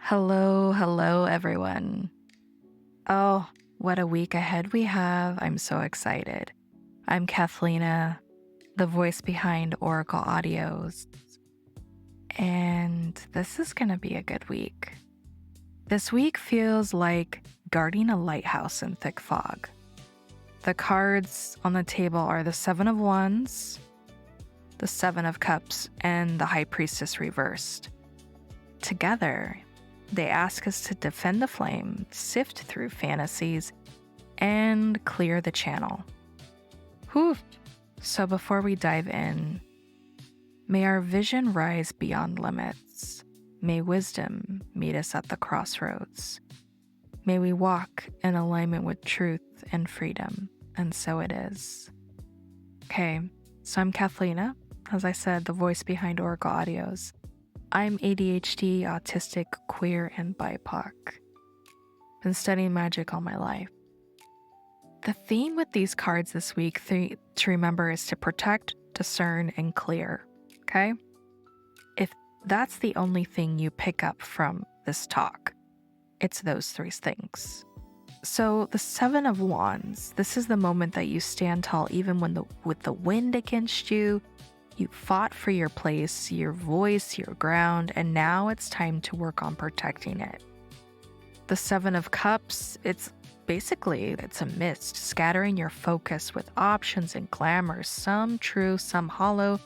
Hello, everyone. Oh, what a week ahead we have. I'm so excited. I'm Cathelina, the voice behind Oracle Audios, and this is going to be a good week. This week feels like guarding a lighthouse in thick fog. The cards on the table are the Seven of Wands, the Seven of Cups, and the High Priestess reversed. Together, they ask us to defend the flame, sift through fantasies, and clear the channel. Whew. So before we dive in, may our vision rise beyond limits. May wisdom meet us at the crossroads. May we walk in alignment with truth and freedom, and so it is. Okay, so I'm Cathelina, as I said, the voice behind Oracle Audios. I'm ADHD, autistic, queer, and BIPOC. Been studying magic all my life. The theme with these cards this week to remember is to protect, discern, and clear. Okay? If that's the only thing you pick up from this talk, it's those three things. So the Seven of Wands, this is the moment that you stand tall even with the wind against you. You fought for your place, your voice, your ground, and now it's time to work on protecting it. The Seven of Cups, it's a mist, scattering your focus with options and glamour, some true, some hollow.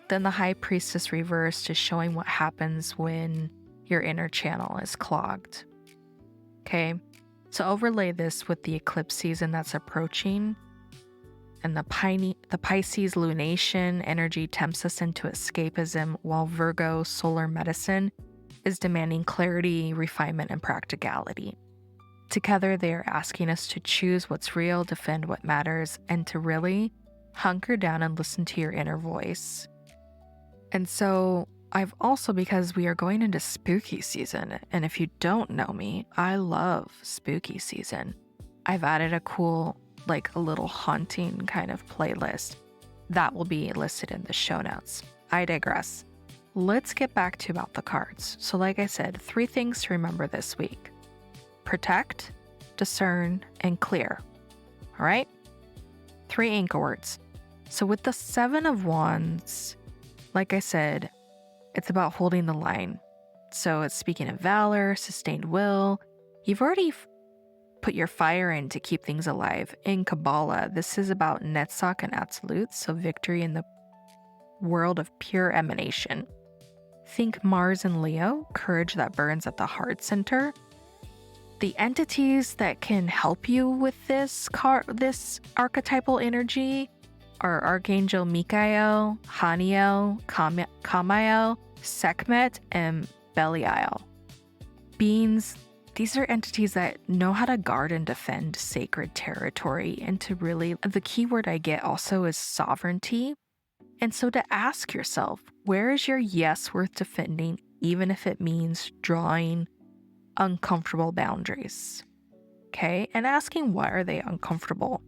Then the High Priestess reversed is showing what happens when your inner channel is clogged. Okay, so overlay this with the eclipse season that's approaching. And the Pisces lunation energy tempts us into escapism, while Virgo solar medicine is demanding clarity, refinement, and practicality. Together, they are asking us to choose what's real, defend what matters, and to really hunker down and listen to your inner voice. And so because we are going into spooky season, and if you don't know me, I love spooky season. I've added a little haunting kind of playlist that will be listed in the show notes. I digress. Let's get back to about the cards. So like I said, 3 things to remember this week: protect, discern, and clear. All right? 3 anchor words. So with the Seven of Wands, like I said, it's about holding the line. So it's speaking of valor, sustained will. You've already put your fire in to keep things alive. In Kabbalah, this is about Netzach and Absolute, so victory in the world of pure emanation. Think Mars and Leo, courage that burns at the heart center. The entities that can help you with this archetypal energy are Archangel Michael, Haniel, Kamael, Sekhmet, and Belial. These are entities that know how to guard and defend sacred territory, and the key word I get also is sovereignty. And so to ask yourself, where is your yes worth defending, even if it means drawing uncomfortable boundaries? Okay, and asking, why are they uncomfortable?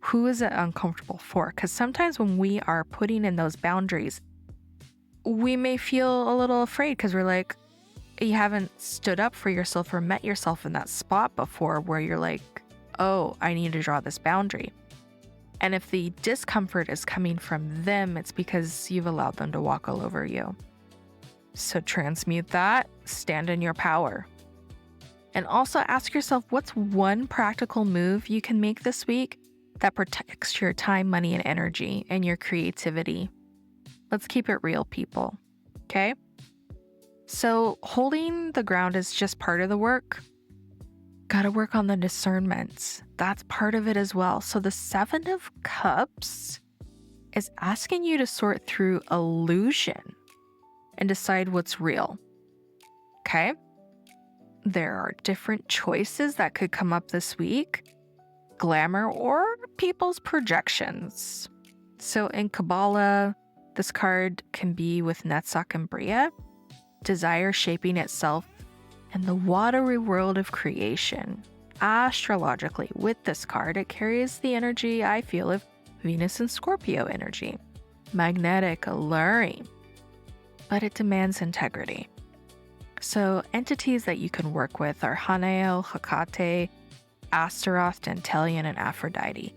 Who is it uncomfortable for? Because sometimes when we are putting in those boundaries, we may feel a little afraid because we're like, you haven't stood up for yourself or met yourself in that spot before where you're like, oh, I need to draw this boundary. And if the discomfort is coming from them, it's because you've allowed them to walk all over you. So transmute that, stand in your power. And also ask yourself, what's one practical move you can make this week that protects your time, money, and energy, and your creativity? Let's keep it real, people. Okay? So holding the ground is just part of the work. Gotta work on the discernment. That's part of it as well. So the Seven of Cups is asking you to sort through illusion and decide what's real. Okay? There are different choices that could come up this week. Glamour or people's projections. So in Kabbalah, this card can be with Netzach and Bria. Desire shaping itself in the watery world of creation. Astrologically, with this card, it carries the energy, I feel, of Venus and Scorpio energy. Magnetic, alluring, but it demands integrity. So entities that you can work with are Hanael, Hecate, Astaroth, Dantalion, and Aphrodite.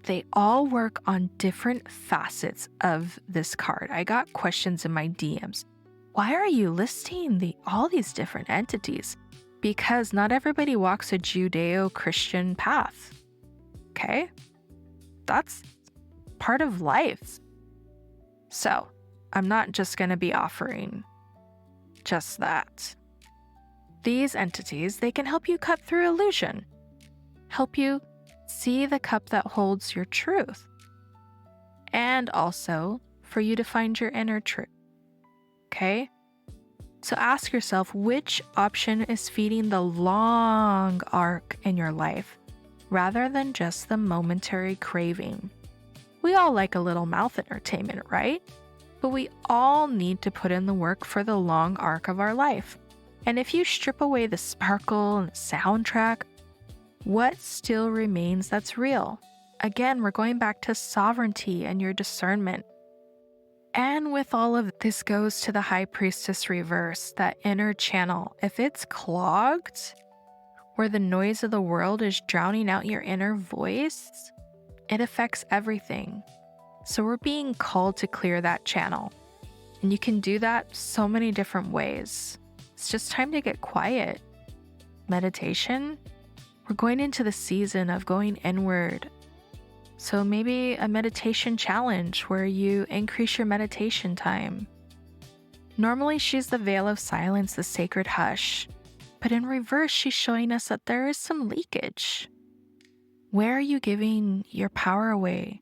They all work on different facets of this card. I got questions in my DMs. Why are you listing all these different entities? Because not everybody walks a Judeo-Christian path. Okay? That's part of life. So, I'm not just going to be offering just that. These entities, they can help you cut through illusion, help you see the cup that holds your truth, and also for you to find your inner truth. Okay? So ask yourself which option is feeding the long arc in your life rather than just the momentary craving. We all like a little mouth entertainment, right? But we all need to put in the work for the long arc of our life. And if you strip away the sparkle and the soundtrack, what still remains that's real? Again, we're going back to sovereignty and your discernment. And with all of this goes to the High Priestess reverse, that inner channel. If it's clogged, where the noise of the world is drowning out your inner voice, it affects everything. So we're being called to clear that channel. And you can do that so many different ways. It's just time to get quiet. Meditation. We're going into the season of going inward. So maybe a meditation challenge where you increase your meditation time. Normally she's the veil of silence, the sacred hush. But in reverse, she's showing us that there is some leakage. Where are you giving your power away?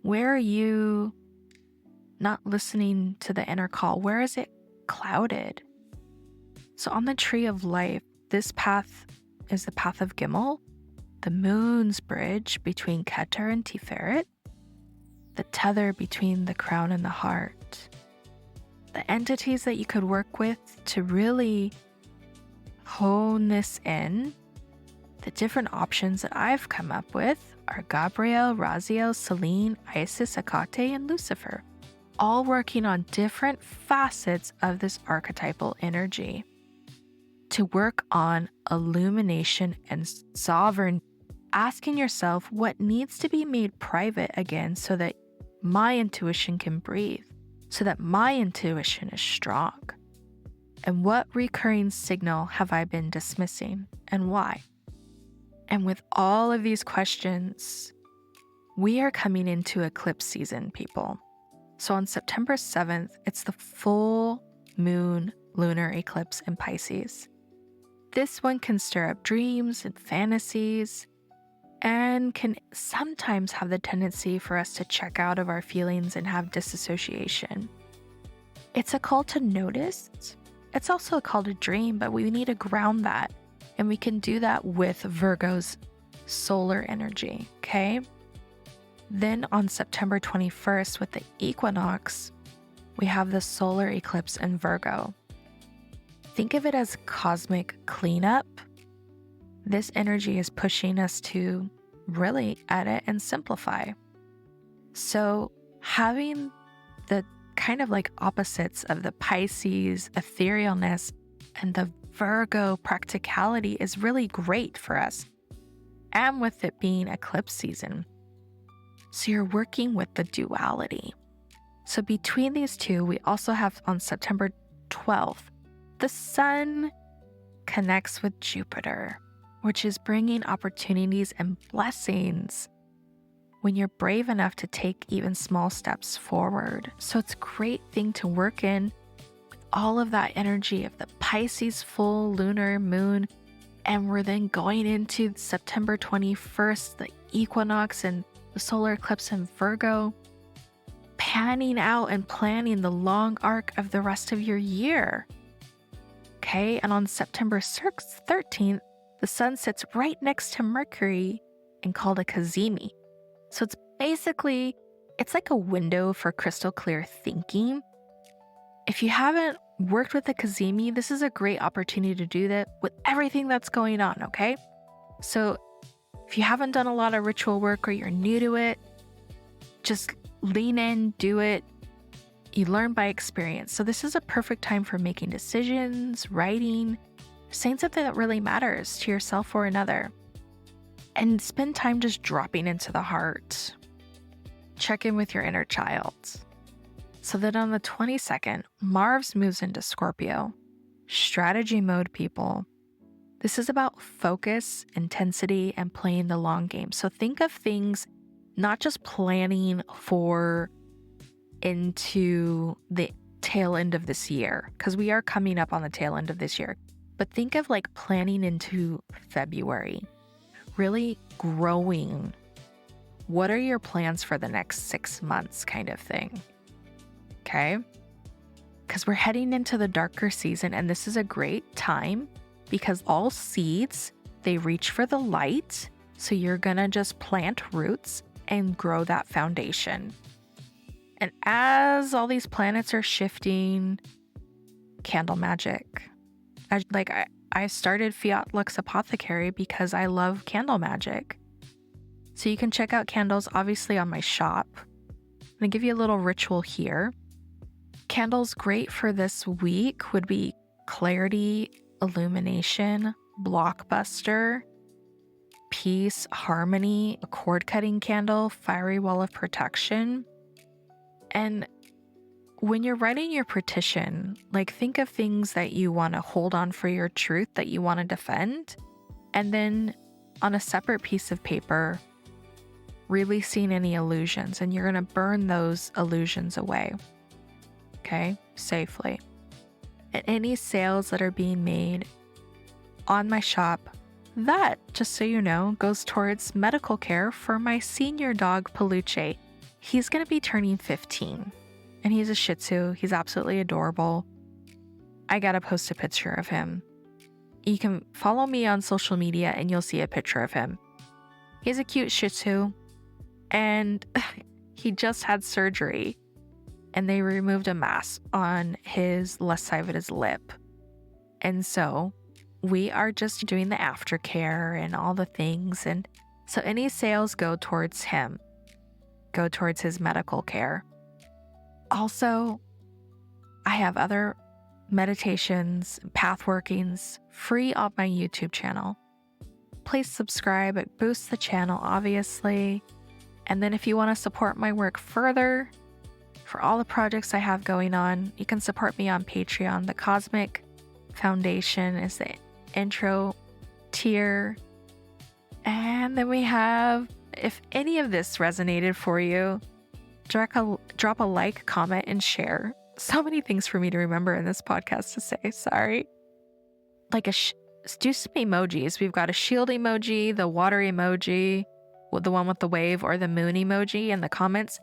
Where are you not listening to the inner call? Where is it clouded? So on the tree of life, this path is the path of Gimel, the moon's bridge between Keter and Tiferet, the tether between the crown and the heart. The entities that you could work with to really hone this in, the different options that I've come up with are Gabriel, Raziel, Selene, Isis, Hecate, and Lucifer, all working on different facets of this archetypal energy. To work on illumination and sovereign, asking yourself what needs to be made private again so that my intuition can breathe, so that my intuition is strong. And what recurring signal have I been dismissing and why? And with all of these questions, we are coming into eclipse season, people. So on September 7th, it's the full moon lunar eclipse in Pisces. This one can stir up dreams and fantasies and can sometimes have the tendency for us to check out of our feelings and have disassociation. It's a call to notice. It's also a call to dream, but we need to ground that. And we can do that with Virgo's solar energy, okay? Then on September 21st with the equinox, we have the solar eclipse in Virgo. Think of it as cosmic cleanup. This energy is pushing us to really edit and simplify. So having the kind of like opposites of the Pisces etherealness and the Virgo practicality is really great for us. And with it being eclipse season. So you're working with the duality. So between these two, we also have on September 12th, the sun connects with Jupiter, which is bringing opportunities and blessings when you're brave enough to take even small steps forward. So it's a great thing to work in with all of that energy of the Pisces full lunar moon. And we're then going into September 21st, the equinox and the solar eclipse in Virgo, panning out and planning the long arc of the rest of your year. Okay, and on September 13th, the sun sits right next to Mercury and called a cazimi. So it's like a window for crystal clear thinking. If you haven't worked with the cazimi, this is a great opportunity to do that with everything that's going on, okay? So if you haven't done a lot of ritual work or you're new to it, just lean in, do it. You learn by experience. So this is a perfect time for making decisions, writing, saying something that really matters to yourself or another. And spend time just dropping into the heart. Check in with your inner child. So that on the 22nd, Mars moves into Scorpio. Strategy mode, people. This is about focus, intensity, and playing the long game. So think of things not just planning for into the tail end of this year, because we are coming up on the tail end of this year, but think of like planning into February, really growing. What are your plans for the next 6 months kind of thing? Okay? Because we're heading into the darker season, and this is a great time because all seeds, they reach for the light. So you're going to just plant roots and grow that foundation. And as all these planets are shifting, candle magic. I started Fiat Lux Apothecary because I love candle magic. So you can check out candles obviously on my shop. I'm going to give you a little ritual here. Candles great for this week would be clarity, illumination, blockbuster, peace, harmony, a cord cutting candle, fiery wall of protection. And when you're writing your petition, like think of things that you want to hold on for your truth that you want to defend. And then on a separate piece of paper, releasing any illusions, and you're going to burn those illusions away. Okay, safely. And any sales that are being made on my shop, that, just so you know, goes towards medical care for my senior dog, Peluche. He's going to be turning 15, and he's a Shih Tzu. He's absolutely adorable. I got to post a picture of him. You can follow me on social media, and you'll see a picture of him. He's a cute Shih Tzu, and he just had surgery, and they removed a mass on his left side of his lip. And so we are just doing the aftercare and all the things. And so any sales go towards him, go towards his medical care. Also, I have other meditations, path workings free on my YouTube channel. Please subscribe. It boosts the channel, obviously. And then if you want to support my work further, for all the projects I have going on, you can support me on Patreon. The Cosmic Foundation is the intro tier. And then we have, if any of this resonated for you, drop a like, comment, and share. So many things for me to remember in this podcast to say. Sorry. Do some emojis. We've got a shield emoji, the water emoji, with the one with the wave, or the moon emoji in the comments.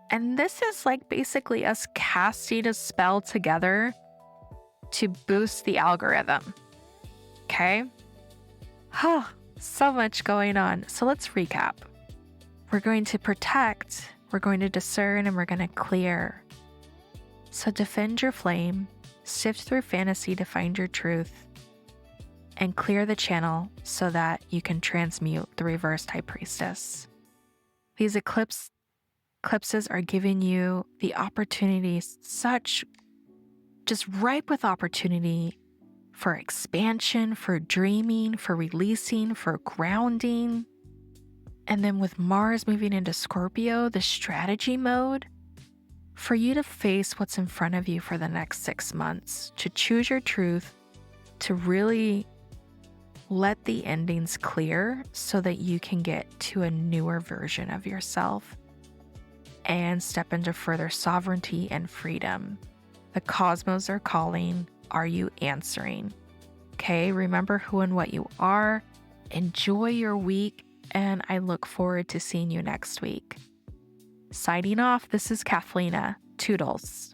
And this is like basically us casting a spell together to boost the algorithm. Okay? So much going on. So let's recap. We're going to protect, we're going to discern, and we're going to clear. So defend your flame, sift through fantasy to find your truth, and clear the channel so that you can transmute the reversed High Priestess. These eclipses are giving you the opportunity, just ripe with opportunity for expansion, for dreaming, for releasing, for grounding. And then with Mars moving into Scorpio, the strategy mode, for you to face what's in front of you for the next 6 months, to choose your truth, to really let the endings clear so that you can get to a newer version of yourself and step into further sovereignty and freedom. The cosmos are calling. Are you answering? Okay, remember who and what you are. Enjoy your week, and I look forward to seeing you next week. Signing off, this is Cathelina. Toodles.